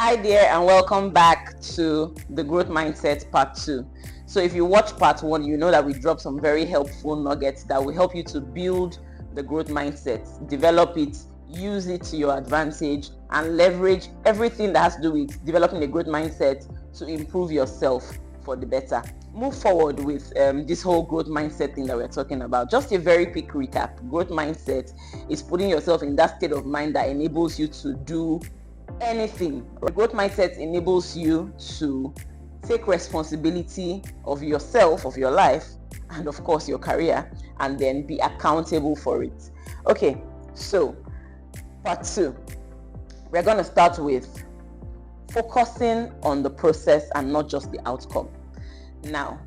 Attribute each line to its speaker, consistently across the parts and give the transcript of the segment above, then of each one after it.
Speaker 1: Hi there, and welcome back to the Growth Mindset Part 2. So if you watch Part 1, you know that we dropped some very helpful nuggets that will help you to build the growth mindset, develop it, use it to your advantage, and leverage everything that has to do with developing a growth mindset to improve yourself for the better. Move forward with this whole growth mindset thing that we're talking about. Just a very quick recap. Growth mindset is putting yourself in that state of mind that enables you to do anything. The growth mindset enables you to take responsibility of yourself, of your life, and of course your career, and then be accountable for it. Okay, so part 2, we're going to start with focusing on the process and not just the outcome. Now,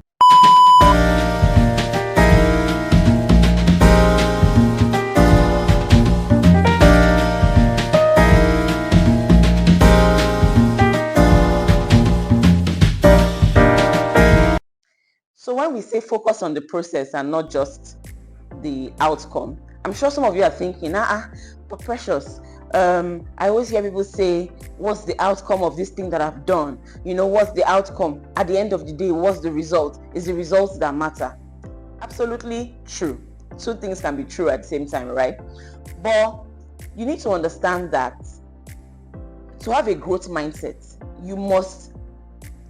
Speaker 1: so when we say focus on the process and not just the outcome, I'm sure some of you are thinking, but Precious, I always hear people say, what's the outcome of this thing that I've done? What's the outcome? At the end of the day, what's the result? It's the results that matter. Absolutely true. Two things can be true at the same time, right? But you need to understand that to have a growth mindset, you must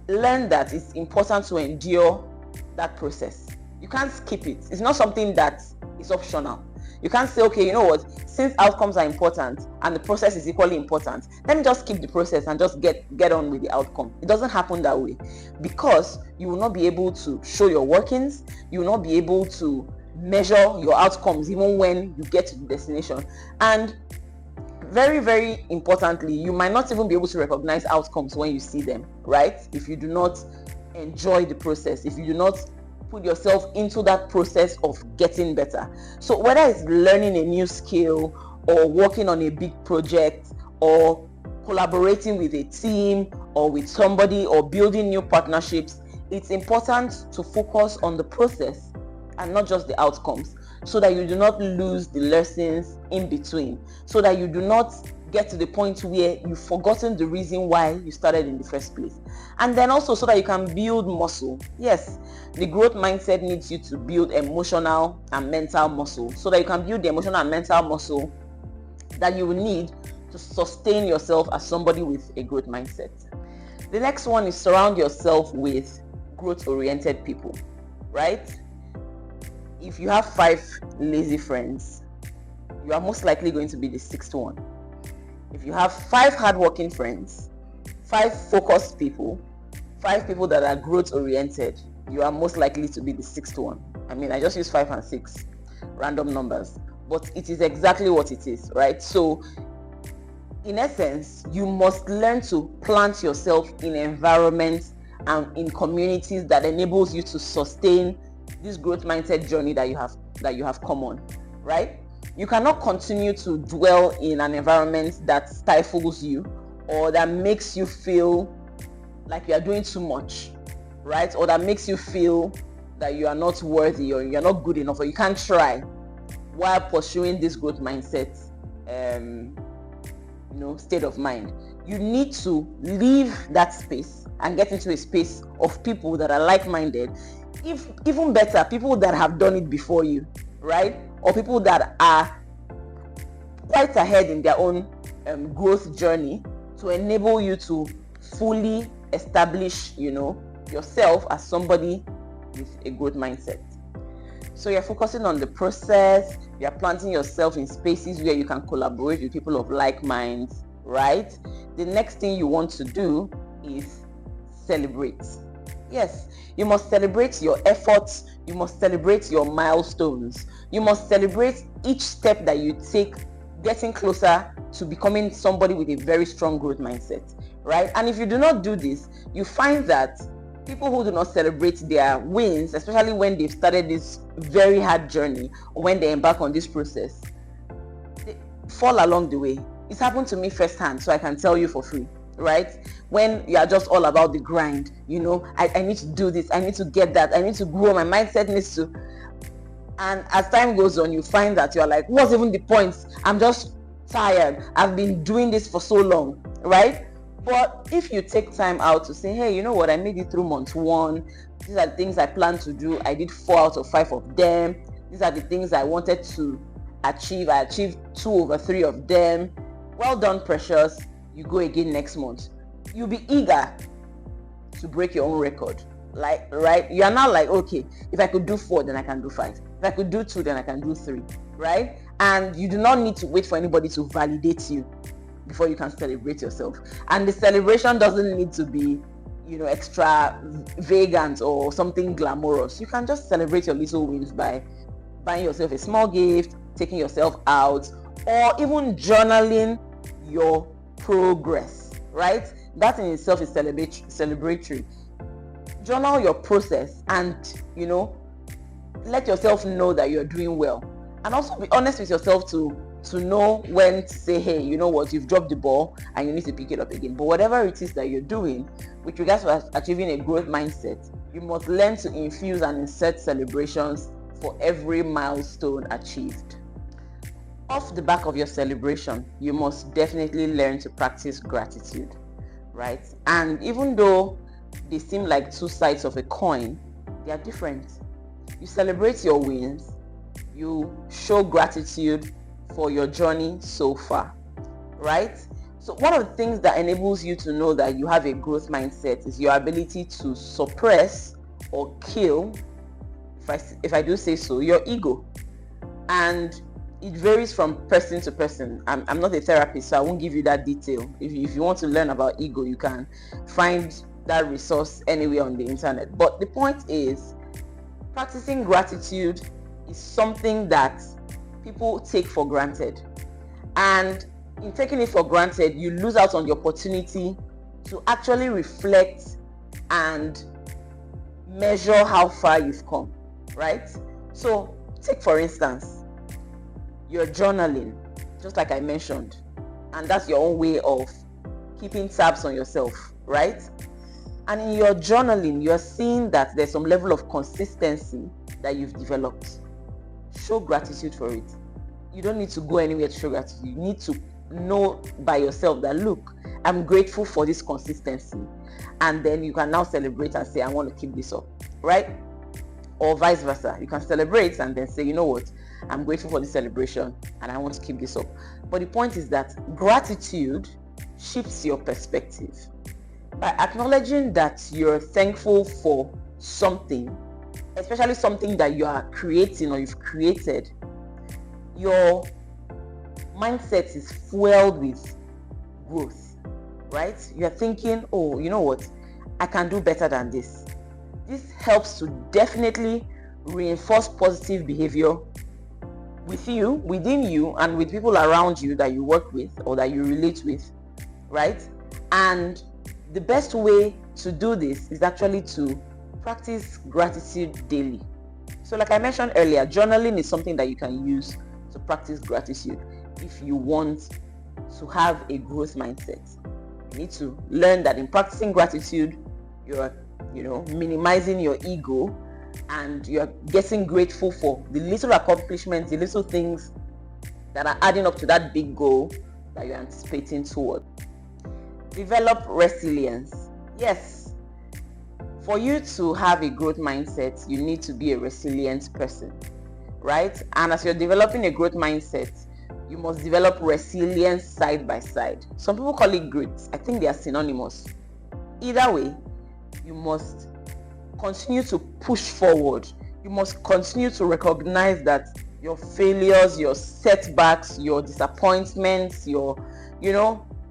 Speaker 1: learn that it's important to endure that process. You can't skip it. It's not something that is optional. You can't say, okay, you know what, since outcomes are important and the process is equally important, let me just skip the process and just get on with the outcome. It doesn't happen that way, because you will not be able to show your workings. You will not be able to measure your outcomes even when you get to the destination. And very, very importantly, you might not even be able to recognize outcomes when you see them, right? If you do not enjoy the process, if you do not put yourself into that process of getting better. So whether it's learning a new skill, or working on a big project, or collaborating with a team or with somebody, or building new partnerships, it's important to focus on the process and not just the outcomes, so that you do not lose the lessons in between, so that you do not get to the point where you've forgotten the reason why you started in the first place. And then also so that you can build muscle. Yes, the growth mindset needs you to build emotional and mental muscle, so that you can build the emotional and mental muscle that you will need to sustain yourself as somebody with a growth mindset. The next one is surround yourself with growth-oriented people, right? If you have 5 lazy friends, you are most likely going to be the 6th one. If you have 5 hardworking friends, 5 focused people, 5 people that are growth-oriented, you are most likely to be the 6th one. I just use 5 and 6, random numbers, but it is exactly what it is, right? So, in essence, you must learn to plant yourself in environments and in communities that enables you to sustain this growth mindset journey that you have come on, right? You cannot continue to dwell in an environment that stifles you, or that makes you feel like you are doing too much, right? Or that makes you feel that you are not worthy, or you are not good enough, or you can't try, while pursuing this growth mindset state of mind. You need to leave that space and get into a space of people that are like-minded, even better, people that have done it before you, right? Or people that are quite ahead in their own growth journey, to enable you to fully establish, yourself as somebody with a growth mindset. So you're focusing on the process, you're planting yourself in spaces where you can collaborate with people of like minds, right? The next thing you want to do is celebrate. Yes, you must celebrate your efforts, you must celebrate your milestones, you must celebrate each step that you take, getting closer to becoming somebody with a very strong growth mindset, right? And if you do not do this, you find that people who do not celebrate their wins, especially when they've started this very hard journey, or when they embark on this process, they fall along the way. It's happened to me firsthand, so I can tell you for free, right? When you are just all about the grind, I need to do this, I need to get that, I need to grow, my mindset needs to. And as time goes on, you find that you're like, what's even the point? I'm just tired. I've been doing this for so long, right? But if you take time out to say, hey, you know what, I made it through month 1, these are the things I plan to do, I did 4 out of 5 of them, these are the things I wanted to achieve, I achieved 2 over 3 of them, well done, precious, you go again next month. You'll be eager to break your own record. Like, right? You are now like, okay, if I could do 4, then I can do 5. If I could do 2, then I can do 3, right? And you do not need to wait for anybody to validate you before you can celebrate yourself. And the celebration doesn't need to be, extra vagant or something glamorous. You can just celebrate your little wins by buying yourself a small gift, taking yourself out, or even journaling your progress, right? That in itself is celebratory. Journal your process and, let yourself know that you're doing well. And also be honest with yourself to know when to say, hey, you know what, you've dropped the ball and you need to pick it up again. But whatever it is that you're doing with regards to achieving a growth mindset, you must learn to infuse and insert celebrations for every milestone achieved. Off the back of your celebration, you must definitely learn to practice gratitude, right? And even though they seem like two sides of a coin, they are different. You celebrate your wins, you show gratitude for your journey so far, right? So one of the things that enables you to know that you have a growth mindset is your ability to suppress or kill, if I do say so, your ego. And it varies from person to person. I'm not a therapist, so I won't give you that detail. If you want to learn about ego, you can find that resource anywhere on the internet. But the point is, practicing gratitude is something that people take for granted. And in taking it for granted, you lose out on the opportunity to actually reflect and measure how far you've come, right? So take, for instance, your journaling, just like I mentioned, and that's your own way of keeping tabs on yourself, right? And in your journaling, you're seeing that there's some level of consistency that you've developed. Show gratitude for it. You don't need to go anywhere to show gratitude. You need to know by yourself that, look, I'm grateful for this consistency. And then you can now celebrate and say, I want to keep this up, right? Or vice versa. You can celebrate and then say, you know what, I'm grateful for this celebration and I want to keep this up. But the point is that gratitude shifts your perspective. By acknowledging that you're thankful for something, especially something that you are creating or you've created, your mindset is fueled with growth, right? You're thinking, oh, you know what, I can do better than this. This helps to definitely reinforce positive behavior with you, within you, and with people around you that you work with or that you relate with, right? And the best way to do this is actually to practice gratitude daily. So like I mentioned earlier, journaling is something that you can use to practice gratitude if you want to have a growth mindset. You need to learn that in practicing gratitude, you're minimizing your ego and you're getting grateful for the little accomplishments, the little things that are adding up to that big goal that you're anticipating toward. Develop resilience. Yes, for you to have a growth mindset, you need to be a resilient person, right? And as you're developing a growth mindset, you must develop resilience side by side. Some people call it grit. I think they are synonymous. Either way, you must continue to push forward. You must continue to recognize that your failures, your setbacks, your disappointments, your,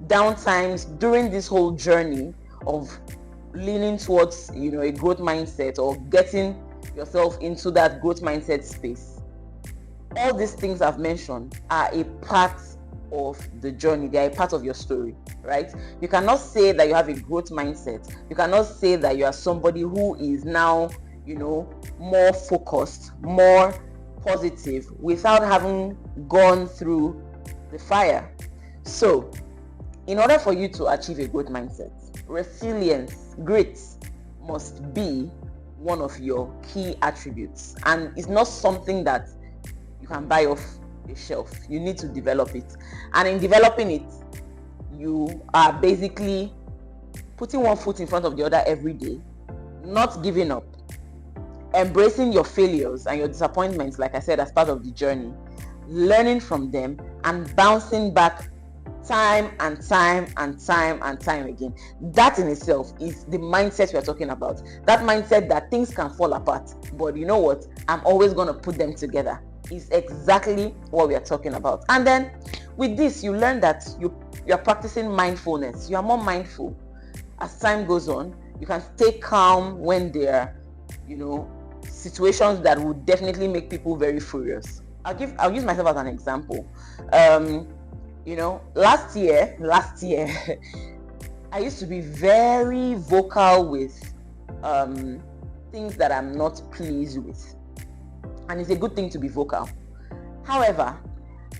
Speaker 1: downtimes during this whole journey of leaning towards, a growth mindset or getting yourself into that growth mindset space. All these things I've mentioned are a part of the journey. They are a part of your story, right? You cannot say that you have a growth mindset. You cannot say that you are somebody who is now, more focused, more positive without having gone through the fire. So, in order for you to achieve a growth mindset, resilience, grit must be one of your key attributes. And it's not something that you can buy off a shelf. You need to develop it. And in developing it, you are basically putting one foot in front of the other every day, not giving up, embracing your failures and your disappointments, like I said, as part of the journey, learning from them, and bouncing back time and time again. That in itself is the mindset we are talking about. That mindset that things can fall apart, but you know what? I'm always going to put them together, is exactly what we are talking about. And then with this, you learn that you're practicing mindfulness. You are more mindful as time goes on. You can stay calm when there are, situations that would definitely make people very furious. I'll use myself as an example. Last year, I used to be very vocal with things that I'm not pleased with. And it's a good thing to be vocal. However,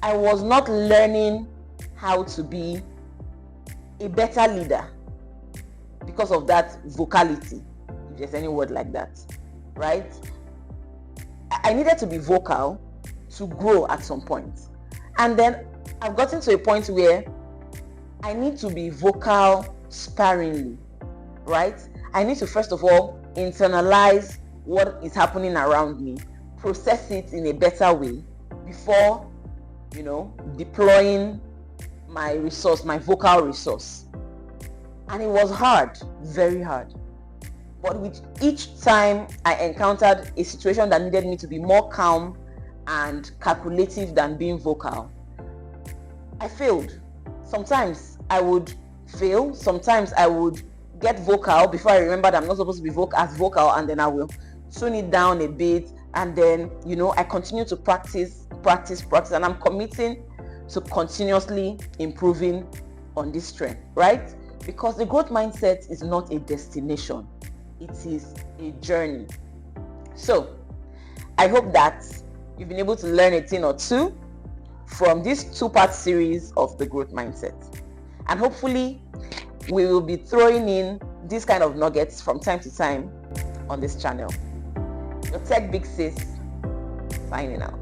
Speaker 1: I was not learning how to be a better leader because of that vocality, if there's any word like that, right? I needed to be vocal to grow at some point. And then I've gotten to a point where I need to be vocal sparingly, right? I need to first of all internalize what is happening around me, process it in a better way before, deploying my resource, my vocal resource. And it was hard, very hard. But with each time I encountered a situation that needed me to be more calm and calculative than being vocal, I failed. Sometimes I would fail. Sometimes I would get vocal before I remembered I'm not supposed to be vocal, and then I will tune it down a bit. And then, I continue to practice, and I'm committing to continuously improving on this trend, right? Because the growth mindset is not a destination. It is a journey. So I hope that you've been able to learn a thing or two from this 2-part series of the growth mindset. And hopefully we will be throwing in these kind of nuggets from time to time on this channel. Your Tech Big Sis, signing out.